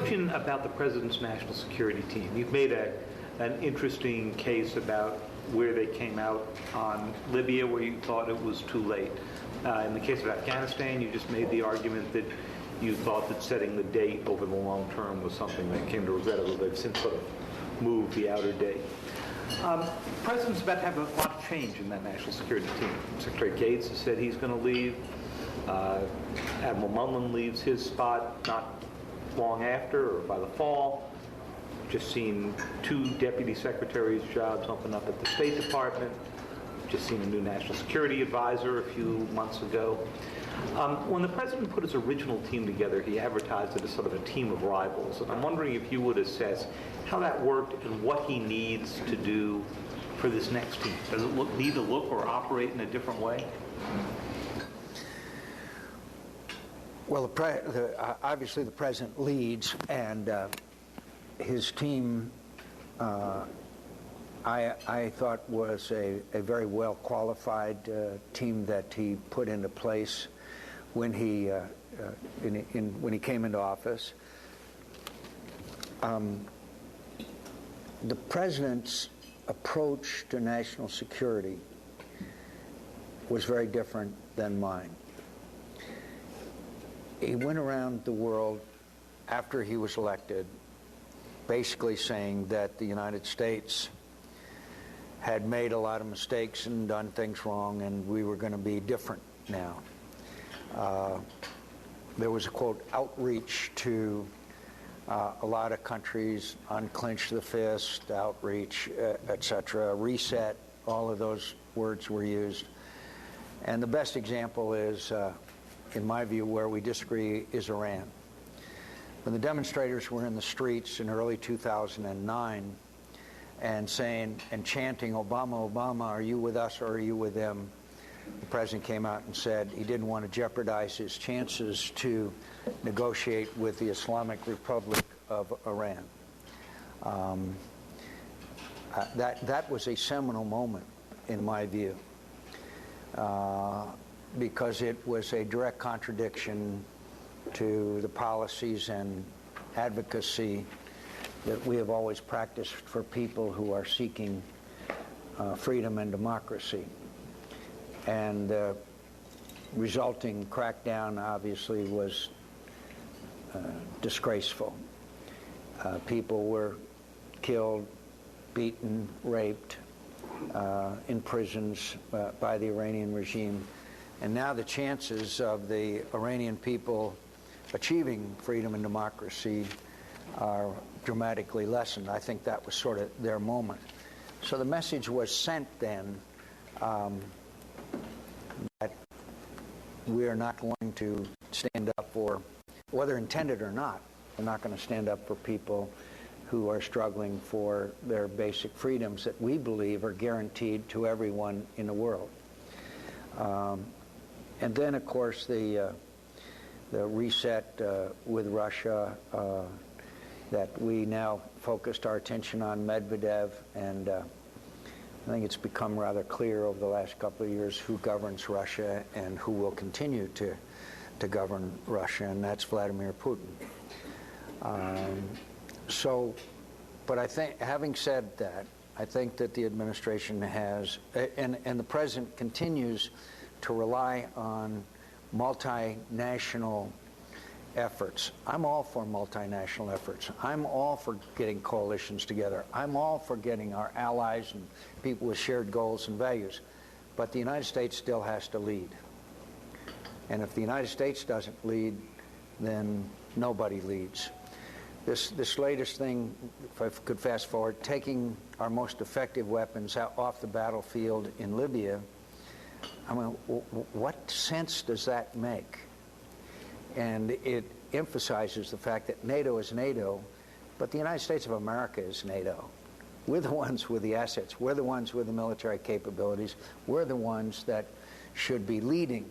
question about the President's national security team. You've made an interesting case about where they came out on Libya, where you thought it was too late. In the case of Afghanistan, you just made the argument that you thought that setting the date over the long term was something that came to regret, although they've since sort of moved the outer date. The President's about to have a lot of change in that national security team. Secretary Gates has said he's going to leave. Admiral Mullen leaves his spot not long after or by the fall. Just seen 2 deputy secretaries' jobs open up at the State Department. Just seen a new national security advisor a few months ago. When the President put his original team together, he advertised it as sort of a team of rivals. And I'm wondering if you would assess how that worked and what he needs to do for this next team. Does it need to look or operate in a different way? Well, obviously the President leads, and his team, I thought was a very well qualified team that he put into place when he when he came into office. The President's approach to national security was very different than mine. He went around the world after he was elected basically saying that the United States had made a lot of mistakes and done things wrong, and we were going to be different now. There was a, quote, outreach to a lot of countries, unclench the fist, outreach, etc., reset, all of those words were used. And the best example is, in my view, where we disagree, is Iran. When the demonstrators were in the streets in early 2009 and saying and chanting, Obama, Obama, are you with us or are you with them? The President came out and said he didn't want to jeopardize his chances to negotiate with the Islamic Republic of Iran. That was a seminal moment, in my view, because it was a direct contradiction to the policies and advocacy that we have always practiced for people who are seeking freedom and democracy. And the resulting crackdown, obviously, was disgraceful. People were killed, beaten, raped, in prisons by the Iranian regime. And now the chances of the Iranian people achieving freedom and democracy are dramatically lessened. I think that was sort of their moment. So the message was sent then that we are not going to stand up for, whether intended or not, we're not going to stand up for people who are struggling for their basic freedoms that we believe are guaranteed to everyone in the world. And then, of course, the reset with Russia, that we now focused our attention on Medvedev, and I think it's become rather clear over the last couple of years who governs Russia and who will continue to govern Russia, and that's Vladimir Putin. But I think, having said that, I think that the administration has, and the President continues to rely on multinational efforts. I'm all for multinational efforts. I'm all for getting coalitions together. I'm all for getting our allies and people with shared goals and values. But the United States still has to lead. And if the United States doesn't lead, then nobody leads. This latest thing, if I could fast forward, taking our most effective weapons out off the battlefield in Libya, I mean, what sense does that make? And it emphasizes the fact that NATO is NATO, but the United States of America is NATO. We're the ones with the assets. We're the ones with the military capabilities. We're the ones that should be leading